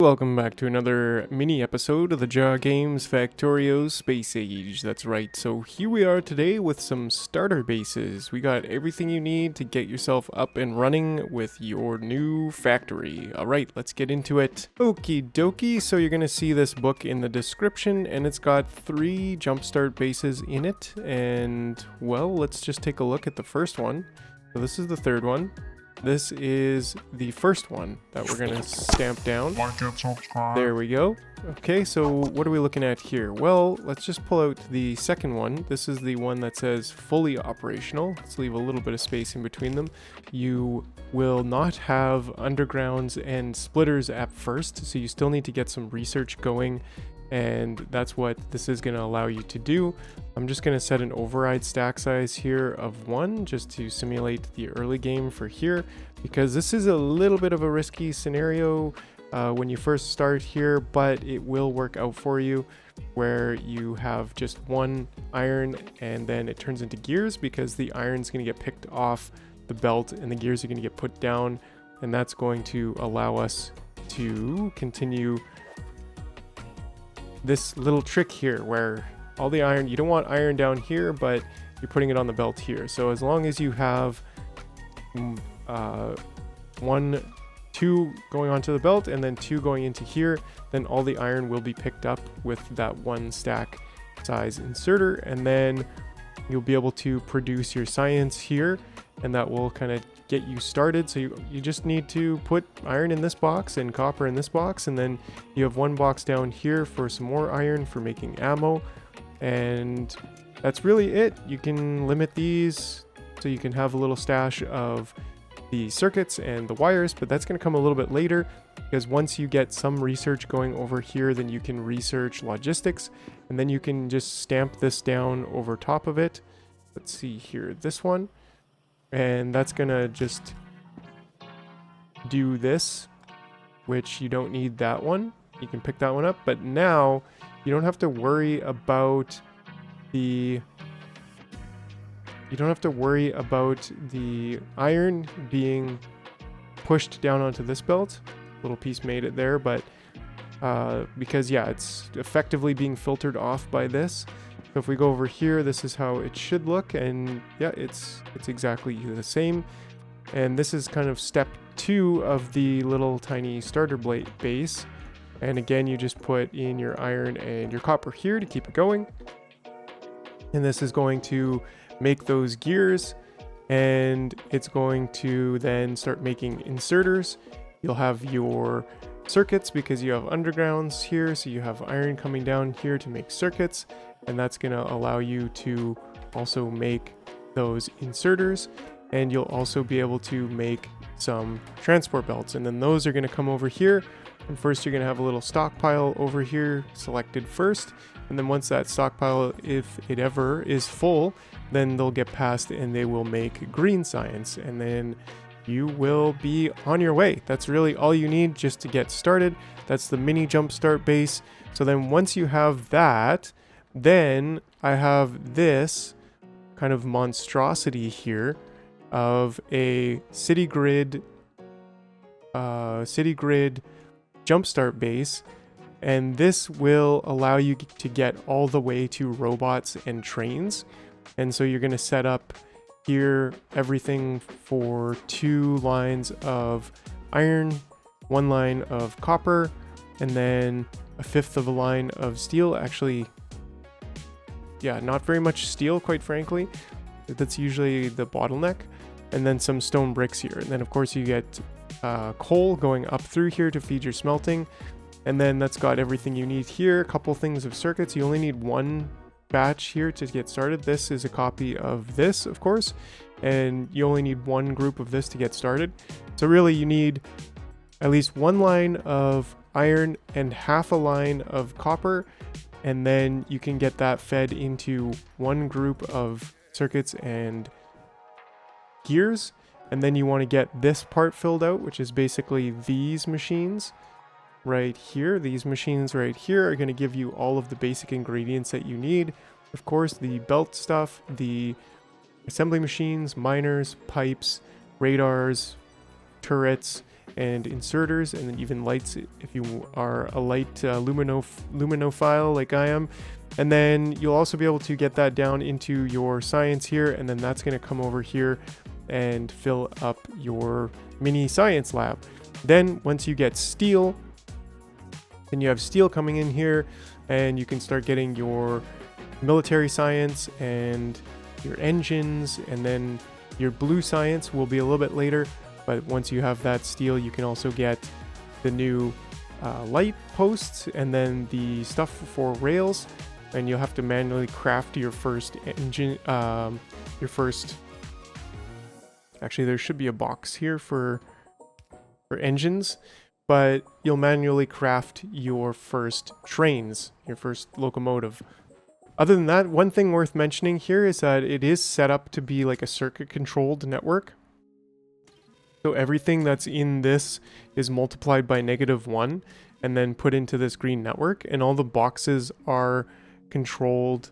Welcome back to another mini episode of the Jar Games Factorio Space Age. That's right, so here we are today with some starter bases. We got everything you need to get yourself up and running with your new factory. Alright, let's get into it. Okie dokie, so you're going to see this book in the description, and it's got 3 Jumpstart bases in it. And, well, let's just take a look at the first one. So this is the third one. This is the first one that we're going to stamp down. Like and subscribe. There we go. Okay, so what are we looking at here? Well, let's just pull out the second one. This is the one that says fully operational. Let's leave a little bit of space in between them. You will not have undergrounds and splitters at first, so you still need to get some research going, and that's what this is going to allow you to do. I'm just going to set an override stack size here of 1 just to simulate the early game for here, because this is a little bit of a risky scenario when you first start here, but it will work out for you where you have just 1 iron and then it turns into gears, because the iron's going to get picked off the belt and the gears are going to get put down, and that's going to allow us to continue this little trick here where all the iron, you don't want iron down here, but you're putting it on the belt here. So as long as you have 2 going onto the belt and then 2 going into here, then all the iron will be picked up with that 1 stack size inserter, and then you'll be able to produce your science here, and that will kind of get you started. So you just need to put iron in this box and copper in this box, and then you have 1 box down here for some more iron for making ammo, and that's really it. You can limit these so you can have a little stash of the circuits and the wires, but that's going to come a little bit later, because once you get some research going over here, then you can research logistics, and then you can just stamp this down over top of it. Let's see here, this one. And that's gonna just do this, which you don't need that one. You can pick that one up, but now you don't have to worry about the iron being pushed down onto this belt. Little piece made it there, but because yeah, it's effectively being filtered off by this. So if we go over here, this is how it should look, and yeah, it's exactly the same. And this is kind of step 2 of the little tiny starter blade base. And again, you just put in your iron and your copper here to keep it going. And this is going to make those gears, and it's going to then start making inserters. You'll have your circuits because you have undergrounds here, so you have iron coming down here to make circuits. And that's going to allow you to also make those inserters, and you'll also be able to make some transport belts, and then those are going to come over here. And first you're going to have a little stockpile over here selected first, and then once that stockpile, if it ever is full, then they'll get passed and they will make green science, and then you will be on your way. That's really all you need just to get started. That's the mini Jumpstart base. So then once you have that, then I have this kind of monstrosity here of a city grid Jumpstart base, and this will allow you to get all the way to robots and trains. And so you're going to set up here everything for 2 lines of iron, 1 line of copper, and then a 1/5 of a line of steel. Actually, yeah, not very much steel, quite frankly. That's usually the bottleneck. And then some stone bricks here. And then, of course, you get coal going up through here to feed your smelting. And then that's got everything you need here. A couple things of circuits. You only need 1 batch here to get started. This is a copy of this, of course. And you only need 1 group of this to get started. So really, you need at least 1 line of iron and 1/2 a line of copper, and then you can get that fed into 1 group of circuits and gears. And then you want to get this part filled out, which is basically these machines right here. These machines right here are going to give you all of the basic ingredients that you need. Of course, the belt stuff, the assembly machines, miners, pipes, radars, turrets, and inserters, and then even lights if you are a light luminophile like I am. And then you'll also be able to get that down into your science here, and then that's going to come over here and fill up your mini science lab. Then once you get steel, then you have steel coming in here, and you can start getting your military science and your engines, and then your blue science will be a little bit later. But once you have that steel, you can also get the new light posts and then the stuff for rails, and you'll have to manually craft your first engine, actually there should be a box here for engines, but you'll manually craft your first trains, your first locomotive. Other than that, one thing worth mentioning here is that it is set up to be like a circuit controlled network. So everything that's in this is multiplied by -1 and then put into this green network, and all the boxes are controlled,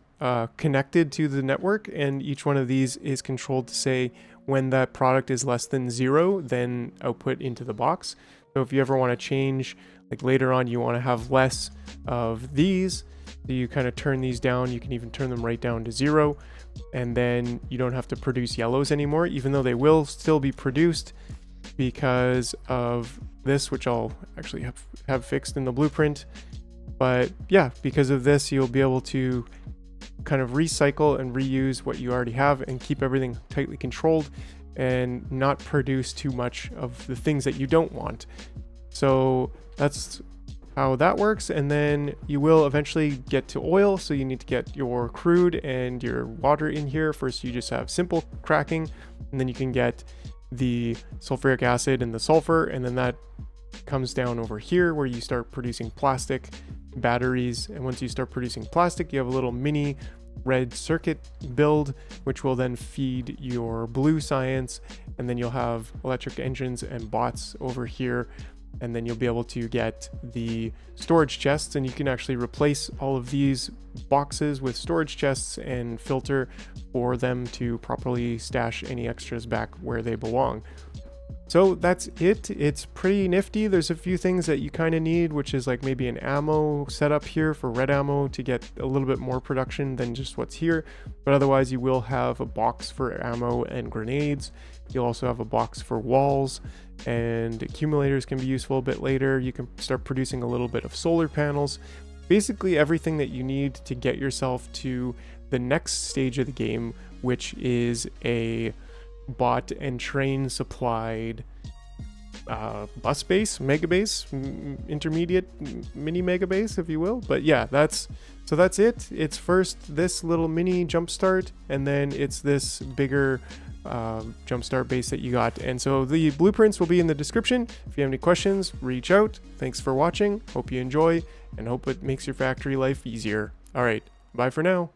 connected to the network, and each one of these is controlled to say when that product is less than 0, then output into the box. So if you ever want to change, like later on you want to have less of these, so you kind of turn these down. You can even turn them right down to 0, and then you don't have to produce yellows anymore, even though they will still be produced because of this, which I'll actually have fixed in the blueprint. But yeah, because of this, you'll be able to kind of recycle and reuse what you already have and keep everything tightly controlled and not produce too much of the things that you don't want. So that's how that works. And then you will eventually get to oil, so you need to get your crude and your water in here. First you just have simple cracking, and then you can get the sulfuric acid and the sulfur, and then that comes down over here where you start producing plastic batteries. And once you start producing plastic, you have a little mini red circuit build, which will then feed your blue science, and then you'll have electric engines and bots over here, and then you'll be able to get the storage chests, and you can actually replace all of these boxes with storage chests and filter for them to properly stash any extras back where they belong. So that's it. It's pretty nifty. There's a few things that you kind of need, which is like maybe an ammo setup here for red ammo to get a little bit more production than just what's here. But otherwise you will have a box for ammo and grenades. You'll also have a box for walls, and accumulators can be useful a bit later. You can start producing a little bit of solar panels. Basically everything that you need to get yourself to the next stage of the game, which is a bot and train supplied bus base, mega base, intermediate mini mega base, if you will. But yeah, that's it. It's first this little mini Jumpstart, and then it's this bigger Jumpstart base that you got. And so the blueprints will be in the description. If you have any questions, reach out. Thanks for watching. Hope you enjoy, and hope it makes your factory life easier. All right, bye for now.